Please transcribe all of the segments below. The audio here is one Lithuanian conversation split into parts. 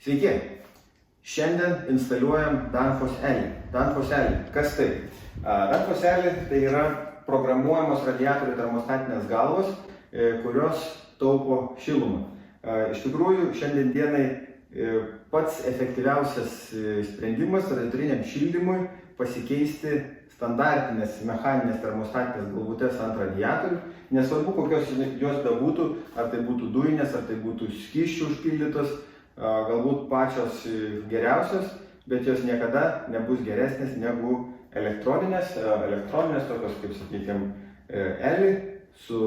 Sveiki! Šiandien instaliuojam Danfoss Elį. Danfoss Elį. Kas tai? Danfoss Elį tai yra programuojamos radiatorių termostatinės galvos, kurios taupo šilumą. Iš tikrųjų, šiandien dienai pats efektyviausias sprendimas radiatoriniam šildymui pasikeisti standartinės mechaninės termostatinės galvutes ant radiatorių. Nesvarbu, kokios jos bebūtų, ar tai būtų dujinės, ar tai būtų skysčių užpildytos, galbūt pačios geriausios, bet jos niekada nebus geresnės negu elektroninės. Elektroninės tokios, kaip sakykime, Elį su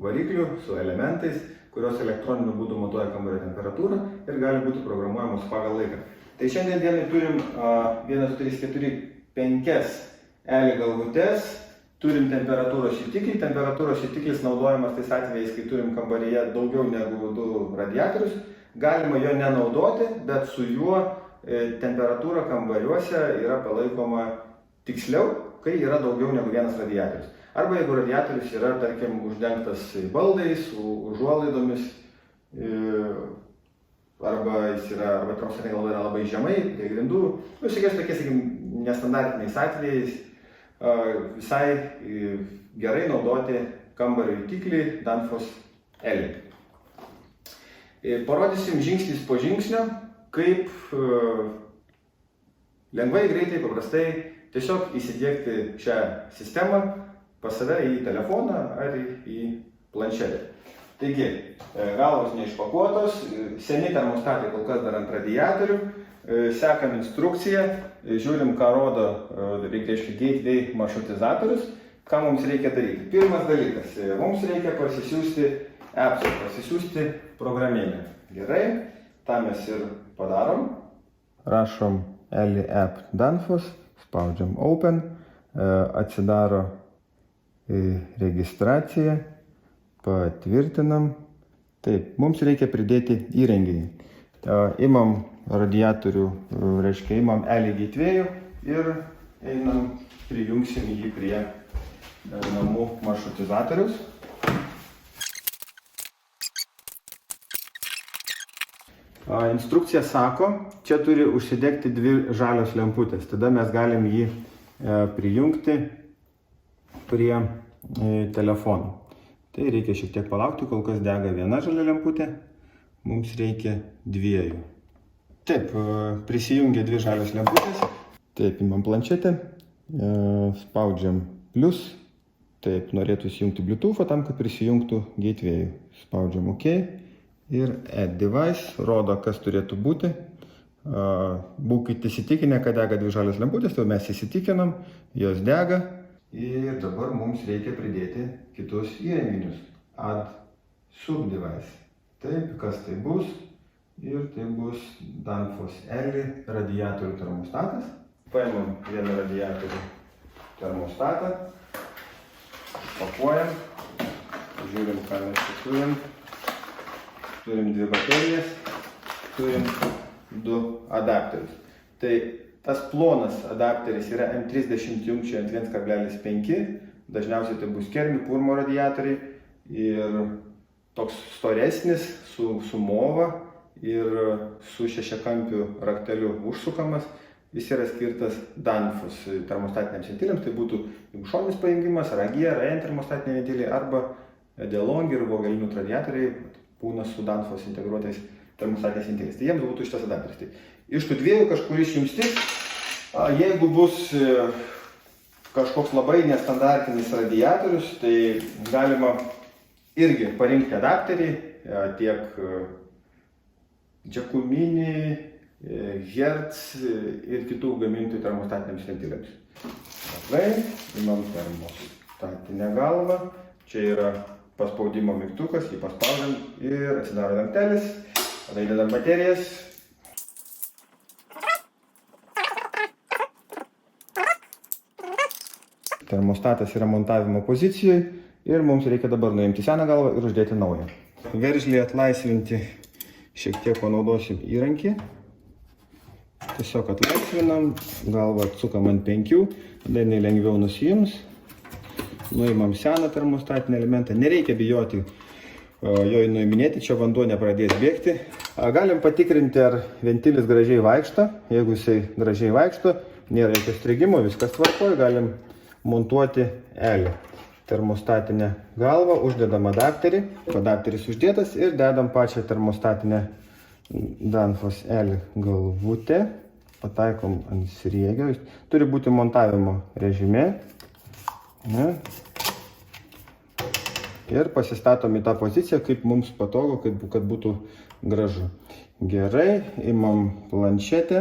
varikliu, su elementais, kurios elektroniniu būdu matuoja kambario temperatūrą ir gali būti programuojamos pagal laiką. Tai šiandien dienai turim 1, 2, 3, 4, 5 Elį galvutes, turim temperatūros jutiklį. Temperatūros jutiklis naudojamas tais atvejais, kai turim kambaryje daugiau negu 2 radiatorius. Galima jo nenaudoti, bet su juo temperatūra kambariuose yra palaikoma tiksliau, kai yra daugiau negu 1 radiatorius. Arba jeigu radiatorius yra, tarkim, uždengtas baldais, užuolaidomis, arba termostatinė galva yra labai žemai, prie grindų. Visokiais tokiais, sakykime, nestandartiniais atvejais visai gerai naudoti kambario jutiklį Danfoss Elį. Parodysim žingsnis po žingsnio, kaip lengvai, greitai, paprastai tiesiog įsidiegti šią sistemą pas save į telefoną ar į planšetę. Taigi, galvos neišpakuotos, seni termostatai kol kas dar ant radiatorių, sekam instrukciją, žiūrim, ką rodo gateway maršrutizatorius, ką mums reikia daryti. Pirmas dalykas, mums reikia parsisiųsti appsą, parsisiųsti programėlę. Gerai, tą mes ir padarom. Rašom Elį app Danfoss, spaudžiam Open, atsidaro registraciją, patvirtinam. Taip, mums reikia pridėti įrenginį. Imam radiatorių, reiškia, imam Elį gateway'ų ir einam, prijungsim jį prie namų maršrutizatorius. Instrukcija sako, čia turi užsidegti 2 žalios lemputės, tada mes galim jį prijungti prie telefono. Tai reikia šiek tiek palaukti, kol kas dega 1 žalia lemputė, mums reikia 2. Taip, prisijungia 2 žalios lemputės, taip, imam planšetę, spaudžiam plus, taip, norėtų įsijungti Bluetooth'ą tam, kad prisijungtų gateway. Spaudžiam OK. Ir Add Device rodo, kas turėtų būti. Būkite įsitikinę, kad dega 2 žalios lemputės, tai mes įsitikinam, jos dega. Ir dabar mums reikia pridėti kitus įrenginius. Add Sub Device. Taip, kas tai bus? Ir tai bus Danfoss Elį radiatorių termostatas. Paimam vieną radiatorių termostatą, pakuojam, žiūrim, ką mes čia turim. Turim 2 baterijas, turim 2 adapterius. Tai tas plonas adapteris yra M30 jungčiai ant 1,5, dažniausiai tai bus Kermi Purmo radiatoriai ir toks storesnis su mova ir su šešiakampiu rakteliu užsukamas. Jis yra skirtas Danfoss termostatiniams ventiliams, tai būtų šoninis pajungimas, RAG, RN termostatiniai ventiliai arba DeLonghi ir Vogelinių radiatoriai būna su Danfoss integruotais termostatiniais ventiliais. Tai jiems būtų šitas adapteris. Tai iš tų 2 kažkuris jums tiks. Jeigu bus kažkoks labai nestandartinis radiatorius, tai galima irgi parinkti adapterį tiek Giacomini, Hertz ir kitų gamintojų termostatiniams ventiliams. Gerai, imam termostatinę galvą. Čia yra paspaudimo mygtukas, jį paspaudžiam ir atsidaro dangtelis, tada įdedam baterijas. Termostatas yra montavimo pozicijoje ir mums reikia dabar nuimti seną galvą ir uždėti naują. Veržlį atlaisvinti šiek tiek panaudosim įrankį. Tiesiog atlaisvinam, galvą atsukam ant 5, tada jinai lengviau nusiims. Nuimam seną termostatinį elementą, nereikia bijoti jo nuiminėti, čia vanduo nepradės bėgti. Galim patikrinti, ar ventilis gražiai vaikšto. Jeigu jisai gražiai vaikšto, nėra jokio strigimo, viskas tvarkoja, galim montuoti L termostatinę galvą, uždedam adapterį. Adapteris uždėtas ir dedam pačią termostatinę Danfoss L galvutę. Pataikom ant sriegio. Turi būti montavimo režime. Ne? Ir pasistatom į tą poziciją, kaip mums patogu, kad būtų gražu. Gerai, imam planšetę,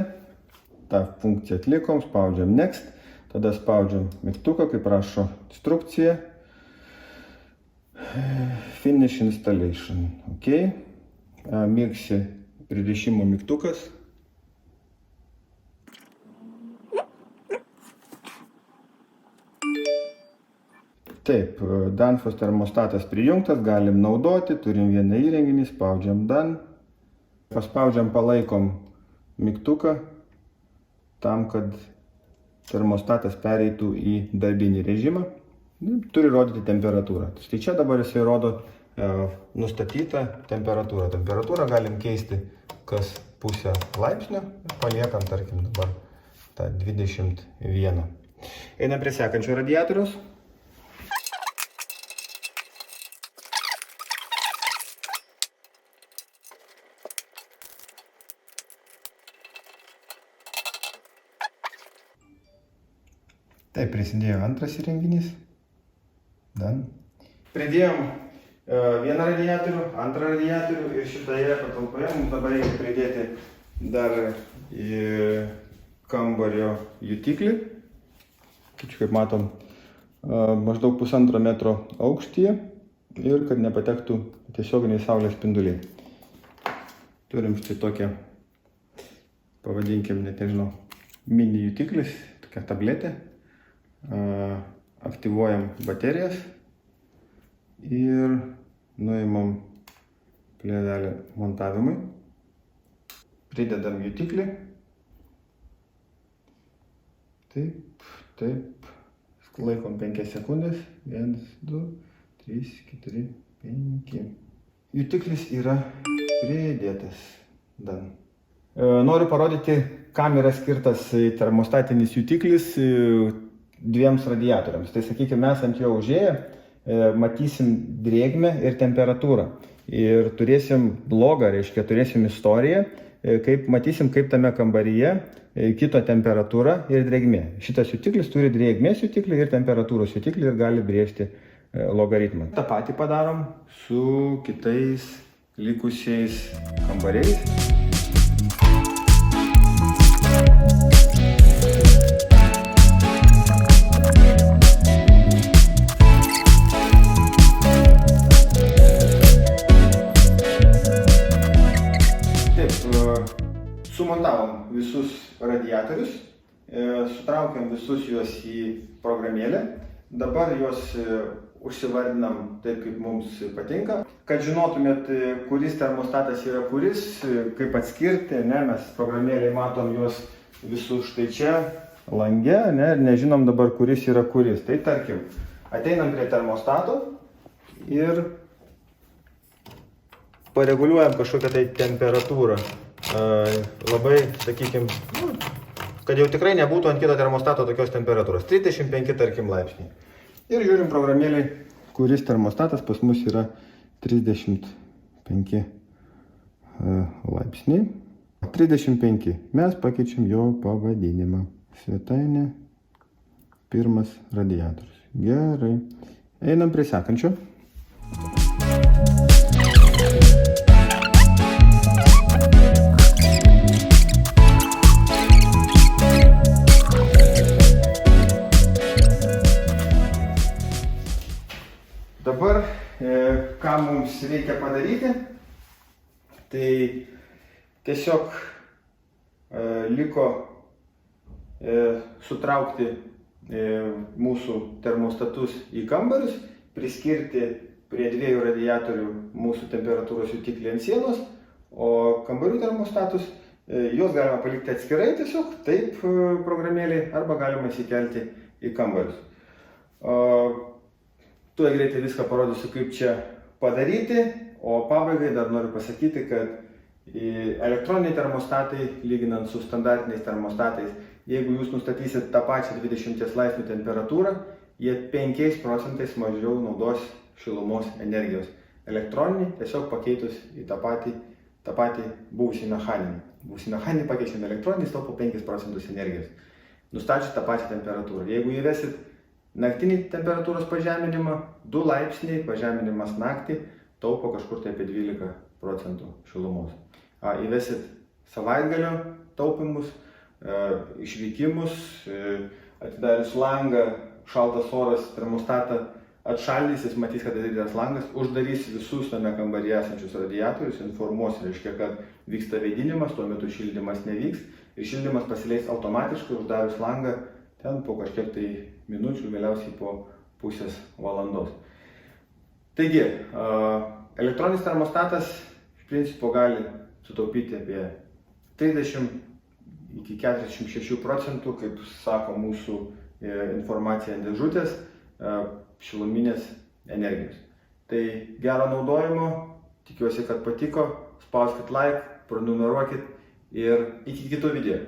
tą funkciją atlikom, spaudžiam Next, tada spaudžiam mygtuką, kaip prašo instrukcija. Finish installation. Ok. Mirksi pririšimo mygtukas. Taip, Danfoss termostatas prijungtas, galim naudoti, turim vieną įrenginį, spaudžiam Done. Paspaudžiam palaikom mygtuką, tam, kad termostatas pereitų į darbinį režimą. Turi rodyti temperatūrą. Tai čia dabar jisai rodo nustatytą temperatūrą. Temperatūrą galim keisti kas pusę laipsnio, paliekam, tarkim, dabar tą 21. Einam prie sekančio radiatoriaus. Taip, prisidėjo antras įrenginys. Dan. Pridėjom vieną radiatorių, antrą radiatorių ir šitoje patalpoje mums dabar reikia pridėti dar kambario jutiklį. Kaip matom, maždaug 1,5 metro aukštyje ir kad nepatektų tiesioginiai saulės spinduliai. Turim štai tokią, pavadinkim, net nežinau, mini jutiklis, tokia tabletė. Aktyvuojam baterijas ir nuimam plėvelę montavimui. Pridedam jutiklį. Taip. Laikom 5 sekundės. 1, 2, 3, 4, 5. Jutiklis yra pridėtas. Dan. Noriu parodyti, kam yra skirtas termostatinis jutiklis dviems radiatoriams. Tai sakykime, mes ant jo užėję matysim drėgmę ir temperatūrą. Ir turėsim blogą, reiškia, turėsim istoriją, matysim, kaip tame kambaryje kito temperatūra ir drėgmė. Šitas jutiklis turi drėgmės jutiklį ir temperatūros jutiklį ir gali brėžti logaritmą. Ta patį padarom su kitais likusiais kambariais. Sumontavom visus radiatorius, sutraukiam visus juos į programėlę. Dabar juos užsivardinam taip, kaip mums patinka. Kad žinotumėt, kuris termostatas yra kuris, kaip atskirti, mes programėlėje matom juos visus štai čia, lange, ir nežinom dabar, kuris yra kuris. Tai tarkim, ateinam prie termostato ir pareguliuojam kažkokią tai temperatūrą. Labai, sakykim, kad jau tikrai nebūtų ant kito termostato tokios temperatūros. 35, tarkim, laipsniai. Ir žiūrim programėlį, kuris termostatas pas mus yra 35 laipsniai. 35. Mes pakeičiam jo pavadinimą. Svetainė, pirmas radiatorius. Gerai. Einam prie sekančio. Dabar, ką mums reikia padaryti, tai tiesiog liko sutraukti mūsų termostatus į kambarius, priskirti prie 2 radiatorių mūsų temperatūros jutiklį ant sienos, o kambarių termostatus juos galima palikti atskirai tiesiog, taip programėlėje, arba galima įsikelti į kambarius. Tuoj greitai viską parodysiu, kaip čia padaryti, o pabaigai dar noriu pasakyti, kad Elektroniniai termostatai, lyginant su standartiniais termostatais, jeigu jūs nustatysit tą pačią 20 laipsnių temperatūrą, jie 5% mažiau naudos šilumos energijos. Elektroniniai tiesiog pakeitus į tą patį buvusį mechaninį. Buvusį mechaninį pakeičiam elektroninį, jis taupo 5% energijos. Nustačius tą pačią temperatūrą. Jeigu įvesit naktinį temperatūros pažeminimą, 2 laipsniai pažeminimas naktį taupo kažkur tai apie 12% šilumos. Įvesit savaitgalio taupimus, išvykimus, atidarius langą, šaltas oras termostatą atšaldys, jis matys, kad atidarytas langas, uždarys visus tame kambaryje esančius radiatorius, informuos, reiškia, kad vyksta vėdinimas, tuo metu šildymas nevyks ir šildymas pasileis automatiškai uždarius langą ten po kažkiek tai minučių, vėliausiai po pusės valandos. Taigi, elektroninis termostatas iš principo gali sutaupyti apie 30 iki 46%, kaip sako mūsų informacija ant dėžutės, šiluminės energijos. Tai gero naudojimo, tikiuosi, kad patiko, spauskit like, prenumeruokit ir iki kitų video.